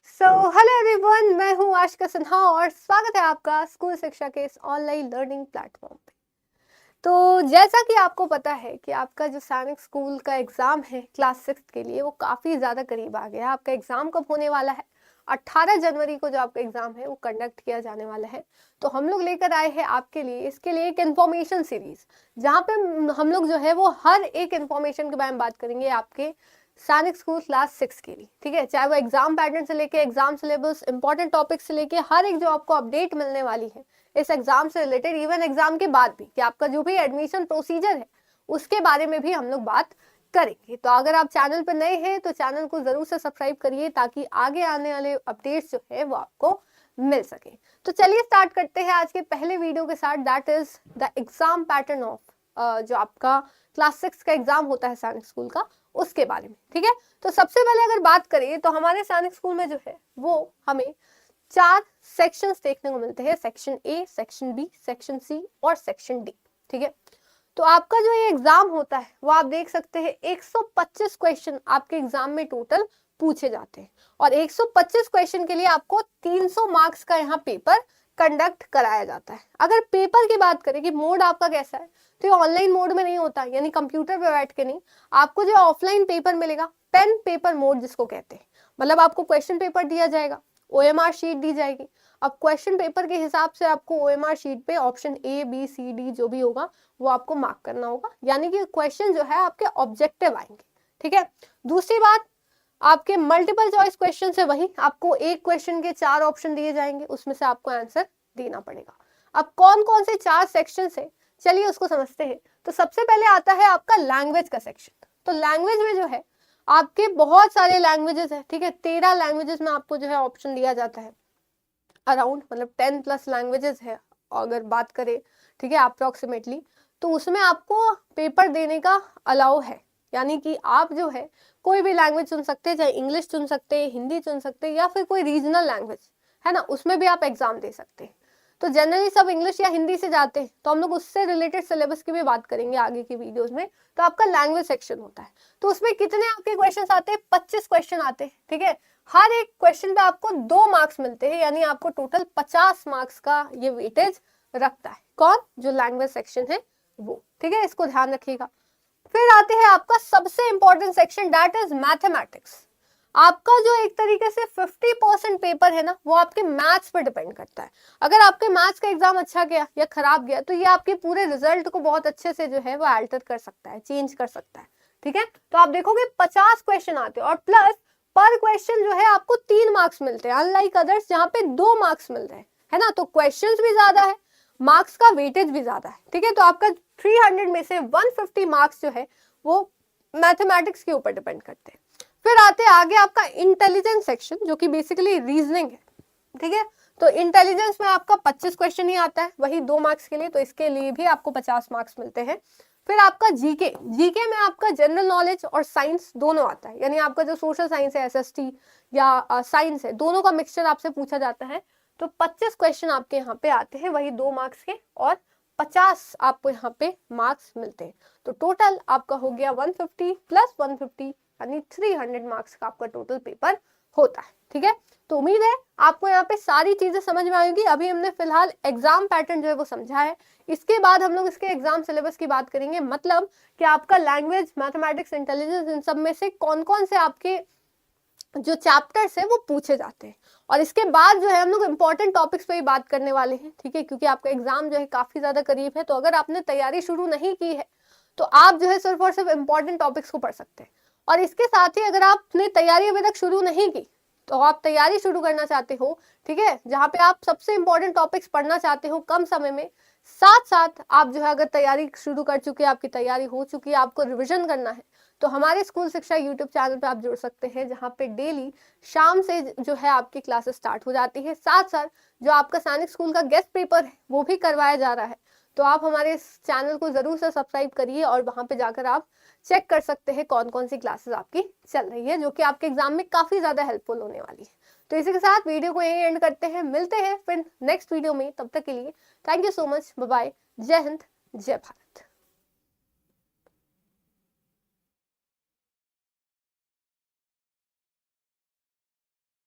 Hello everyone, मैं हूँ आशिका सिन्हा और स्वागत है आपका स्कूल शिक्षा के इस ऑनलाइन लर्निंग प्लेटफॉर्म पे। तो जैसा कि आपको पता है कि आपका जो सैनिक स्कूल का एग्ज़ाम है क्लास 6 के लिए, वो काफ़ी ज़्यादा करीब आ गया है। आपका एग्ज़ाम कब होने वाला है? 18 जनवरी को जो आपका एग्ज़ाम है वो कंडक्ट किया जाने वाला है। तो हम लोग लेकर आए हैं आपके लिए इसके लिए एक इन्फॉर्मेशन सीरीज़, जहाँ पे हम लोग जो है वो हर एक इन्फॉर्मेशन के बारे में बात करेंगे आपके सैनिक स्कूल क्लास 6 के लिए। ठीक है, चाहे वो एग्जाम पैटर्न से लेके एग्जाम सिलेबस, इंपॉर्टेंट टॉपिक से लेके हर एक जो आपको अपडेट मिलने वाली है इस एग्जाम से रिलेटेड, इवन एग्जाम के बाद भी कि आपका जो भी एडमिशन प्रोसीजर है उसके बारे में भी हम लोग बात करेंगे। तो अगर आप चैनल पर नए हैं तो चैनल को जरूर से सब्सक्राइब करिए ताकि आगे आने वाले अपडेट्स जो है वो आपको मिल सके। तो चलिए स्टार्ट करते हैं आज के पहले वीडियो के साथ, that is the exam pattern of जो आपका क्लास 6 का एग्जाम होता है सैनिक स्कूल का, उसके बारे में। ठीक है, तो सबसे पहले अगर बात करें तो हमारे सैनिक स्कूल में जो है वो हमें 4 सेक्शंस देखने को मिलते हैं, section A, section B, section C और सेक्शन डी। ठीक है, तो आपका जो ये एग्जाम होता है वो आप देख सकते हैं 125 क्वेश्चन आपके एग्जाम में टोटल पूछे जाते हैं और 125 क्वेश्चन के लिए आपको 300 मार्क्स का यहाँ पेपर कंडक्ट कराया जाता है। अगर पेपर की बात करें कि मोड आपका कैसा है, तो ये ऑनलाइन मोड में नहीं होता, यानी कंप्यूटर पे बैठ के नहीं। आपको जो ऑफलाइन पेपर मिलेगा, पेन पेपर मोड जिसको कहते हैं, मतलब आपको क्वेश्चन पेपर दिया जाएगा, ओएमआर शीट दी जाएगी। अब क्वेश्चन पेपर के हिसाब से आपको ओएमआर शीट पे option A B C D जो भी होगा वो आपको मार्क करना होगा, यानी कि क्वेश्चन जो है आपके ऑब्जेक्टिव आएंगे। ठीक है, दूसरी बात, आपके मल्टीपल चॉइस क्वेश्चन से वही आपको एक क्वेश्चन के 4 ऑप्शन दिए जाएंगे, उसमें से आपको आंसर देना पड़ेगा। अब कौन कौन से 4 सेक्शन है, चलिए उसको समझते हैं। तो सबसे पहले आता है आपका लैंग्वेज का सेक्शन। तो लैंग्वेज में जो है आपके बहुत सारे लैंग्वेजेस है। ठीक है, 13 लैंग्वेजेस में आपको जो है ऑप्शन दिया जाता है, अराउंड मतलब 10 प्लस लैंग्वेजेस है अगर बात करें। ठीक है, अप्रोक्सीमेटली, तो उसमें आपको पेपर देने का अलाउ है, यानी कि आप जो है कोई भी लैंग्वेज चुन सकते हैं, चाहे इंग्लिश चुन सकते हैं, हिंदी चुन सकते हैं या फिर कोई रीजनल लैंग्वेज है ना, उसमें भी आप एग्जाम दे सकते हैं। तो जनरली सब इंग्लिश या हिंदी से जाते हैं, तो हम लोग उससे रिलेटेड सिलेबस की भी बात करेंगे आगे की वीडियोस में। तो आपका लैंग्वेज सेक्शन होता है, तो उसमें कितने आपके क्वेश्चन आते हैं? 25 क्वेश्चन आते हैं। ठीक है, हर एक क्वेश्चन पे आपको 2 मार्क्स मिलते हैं, यानी आपको टोटल 50 मार्क्स का ये वेटेज रखता है। कौन? जो लैंग्वेज सेक्शन है वो। ठीक है, इसको ध्यान रखिएगा। फिर आते हैं आपका सबसे important section, that is mathematics. आपका जो एक तरीके से 50% पेपर है ना, वो आपके मैथ्स पर डिपेंड करता है। अगर आपके मैथ्स का एग्जाम अच्छा गया या खराब गया तो ये आपके पूरे रिजल्ट को बहुत अच्छे से जो है वो अल्टर कर सकता है, चेंज कर सकता है। ठीक है, तो आप देखोगे 50 क्वेश्चन आते हैं और प्लस पर क्वेश्चन जो है आपको 3 मार्क्स मिलते हैं, अनलाइक अदर्स जहाँ पे 2 मार्क्स मिल रहे हैं, है ना। तो क्वेश्चन भी ज्यादा है, मार्क्स का वेटेज भी ज्यादा है। ठीक है, तो आपका 300 में से 150 मार्क्स जो है वो मैथमेटिक्स के ऊपर डिपेंड करते हैं। फिर आते आगे आपका इंटेलिजेंस सेक्शन, जो कि बेसिकली रीजनिंग है। ठीक है, तो इंटेलिजेंस में आपका 25 क्वेश्चन ही आता है, वही 2 मार्क्स के लिए, तो इसके लिए भी आपको 50 मार्क्स मिलते हैं। फिर आपका जीके, जीके में आपका जनरल नॉलेज और साइंस दोनों आता है, यानी आपका जो सोशल साइंस है, एसएसटी या साइंस है, दोनों का मिक्सचर आपसे पूछा जाता है। तो 25 क्वेश्चन आपके यहाँ पे आते हैं, वही 2 मार्क्स के, और 50 आपको यहाँ पे मार्क्स मिलते हैं। तो टोटल आपका हो गया 150 प्लस 150, यानी 300 मार्क्स का आपका टोटल पेपर होता है। ठीक है, तो उम्मीद है आपको यहाँ पे सारी चीजें समझ में आएंगी। अभी हमने फिलहाल एग्जाम पैटर्न जो है वो समझा है, इसके बाद हम लोग इसके एग्जाम सिलेबस की बात करेंगे, मतलब कि आपका लैंग्वेज, मैथमेटिक्स, इंटेलिजेंस, इन सब में से कौन कौन से आपके जो चैप्टर्स है वो पूछे जाते हैं। और इसके बाद जो है हम लोग इंपॉर्टेंट टॉपिक्स पे ही बात करने वाले हैं। ठीक है, क्योंकि आपका एग्जाम जो है काफी ज्यादा करीब है, तो अगर आपने तैयारी शुरू नहीं की है तो आप जो है सिर्फ और सिर्फ इंपॉर्टेंट टॉपिक्स को पढ़ सकते हैं। और इसके साथ ही अगर आपने तैयारी अभी तक शुरू नहीं की, तो आप तैयारी शुरू करना चाहते हो, ठीक है, जहाँ पे आप सबसे इंपॉर्टेंट टॉपिक्स पढ़ना चाहते हो कम समय में, साथ साथ आप जो है अगर तैयारी शुरू कर चुके हैं, आपकी तैयारी हो चुकी है, आपको रिविजन करना है, तो हमारे स्कूल शिक्षा यूट्यूब चैनल पे आप जुड़ सकते हैं, जहाँ पे डेली शाम से जो है आपकी क्लासेस स्टार्ट हो जाती है। साथ साथ जो आपका सैनिक स्कूल का गेस्ट पेपर है वो भी करवाया जा रहा है। तो आप हमारे इस चैनल को जरूर से सब्सक्राइब करिए और वहां पे जाकर आप चेक कर सकते हैं कौन कौन सी क्लासेस आपकी चल रही है, जो कि आपके एग्जाम में काफी ज्यादा हेल्पफुल होने वाली है। तो इसी के साथ वीडियो को यहीं एंड करते हैं, मिलते हैं फिर नेक्स्ट वीडियो में। तब तक के लिए thank you so much, bye bye, जय हिंद, जय भारत।